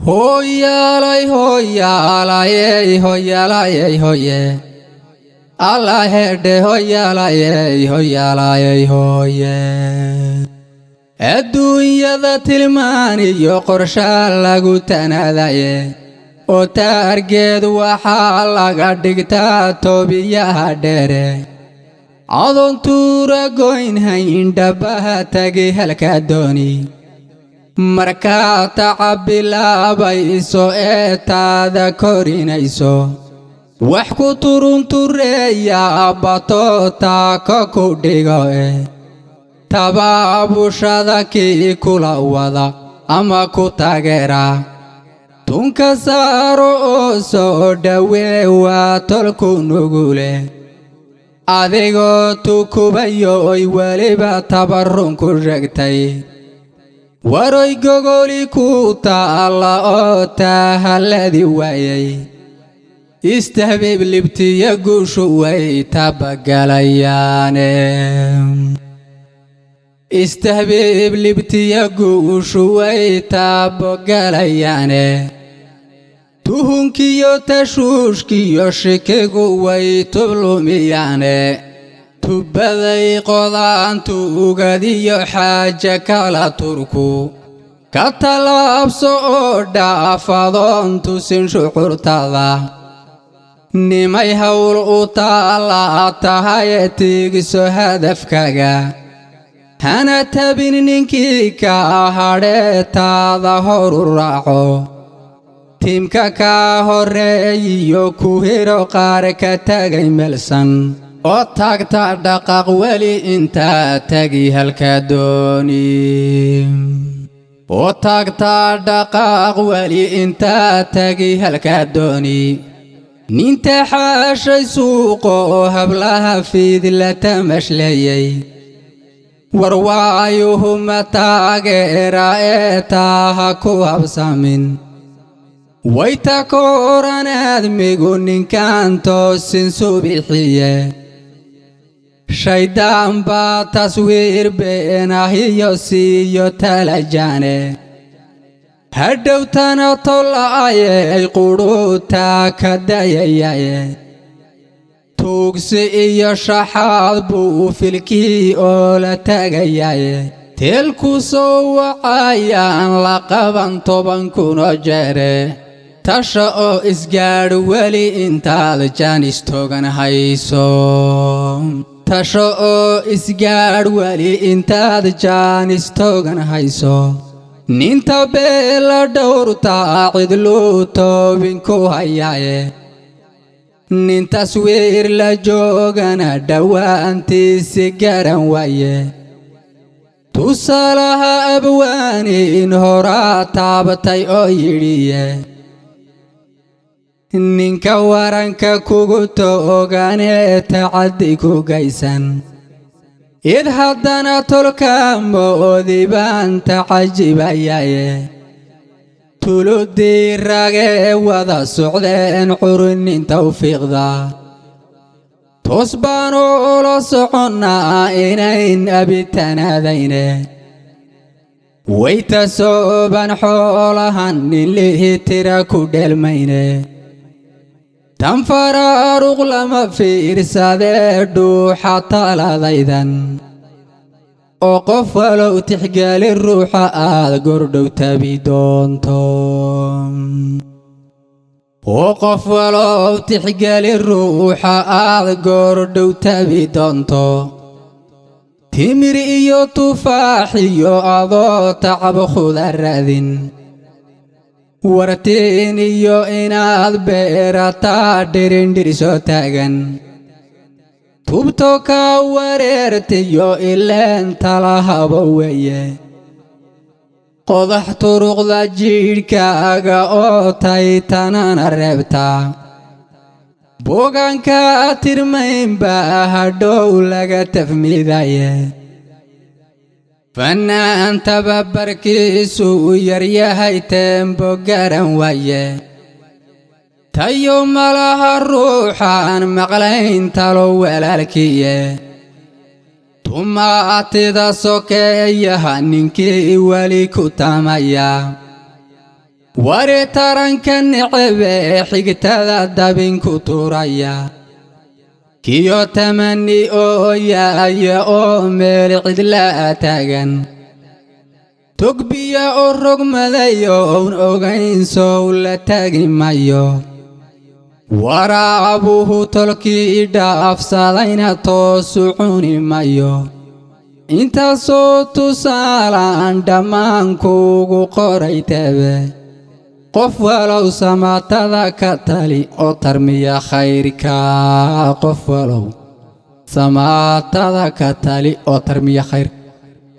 Hoyalay hoyalay hoyalay hoye Allah herde hoyalay hoyalay hoye adduunyada tilmaaniyo qorshe lagu tanadaye oo taargeed waxa laga dhigtaa toobiyaha dheere adoon tuura goynhayn dhabaha tagi halka dooni markaa tacabilaabayso ee taada korinayso wax ku turuntureeya bato taako ku dhigo tabaabushada kii kula wada ama ku taageera tunka saaro oo soo dhawee waa tolku nugule adigoo tukubayo oy weliba tabarrun ku sheegtay waroy gogoli ku taalla oo tahalladii waayay istahbiib libtiya guushu way tabagalayaane istahbiib libtiya guushu way tabagalayaane tuhunkiyo tashuushkiyo shikigu way tublumiyaane tubaday qodaantu ugadiyo xaaja kala turku ka talaabso oo dhaafadoon tusin shucuurtada nimay hawl u taala tahaye tigiso hadafkaga hana tabin ninkii ka hadhee taada horu raaco tiimka ka horreeyiyo ku hiro qaar ka tagay meelsan oo taagta dhaqaaq weli intaa tagi halka dooni oo taagta dhaqaaq weli intaa tagi halka dooni ninta xaashay suuqo hablaha fiid la tamashleeyay warwaayuhuma taageera ee taaha ku habsamin wayta kooran aadmigu ninkaan toosin subixiye shaydaan baa taswiir beenahiyo siiyo talajaane hadhowtana tola'ayay qudhuutaa ka dayayaye tuugsi iyo shaxaad buu filkii oo la tagayaye teelku soo wacayaan la qaban 10 kunoo jeere tasha oo isgaadh weli intaad jaanis togan hayso tasha oo isgaadh weli intaad jaanis togan hayso ninta beela dhowrtaa cidluu toobin ku hayaaye nin taswiir la joogana dhowaantiisi garan waaye tusaalaha abwaani in horaa taabatay oo yidhiye ninka waranka kugu tooganee tacaddi ku gaysan id haddana tolka moodi baan tacajibayaye tuludii ragee wada socdeen curunin tawfiiqda toos baan ula soconnaa inayn abitanaadayne wayta sooban xoolahan nin lihi tira ku dheelmayne tan faraaruq lama fiirsadee dhuuxa taladaydan oo qof walow tixgali ruuxa aad gordhow tabi doonto oo qof walow tixgali ruuxa aad gordhow tabi doonto timir iyo tufaax iyo adoo tacab khudaradin wartiin iyo inaad beerataa dhirindhiriso taagan tubto ka wareertiyo ileen talahaba weeye qodax turuqda jidhkaaga oo taytanana reebtaa bogaanka tirmaynbaa hadhow laga tafmidaye fannaan tababarkiisu yaryahay teembo garan waaye tayo malaha ruuxaan maqlayn talo walaalkiye tumaatida sokeeyaha ninkii wali ku tamaya وريتران كان عبي حقتها دابين كتوريا كيو تمني يا أمير عدلا تاغن تقبيا الرقم ليون أغين سول تاغي مايو ورا أبوه تلكي داف سالين توسعوني مايو انت صوت سالان دمان كوغو قريتبه قف ولو سمعتذا كتالي أو ترمي خيرك قف ولو سمعتذا كتالي أو ترمي خيرك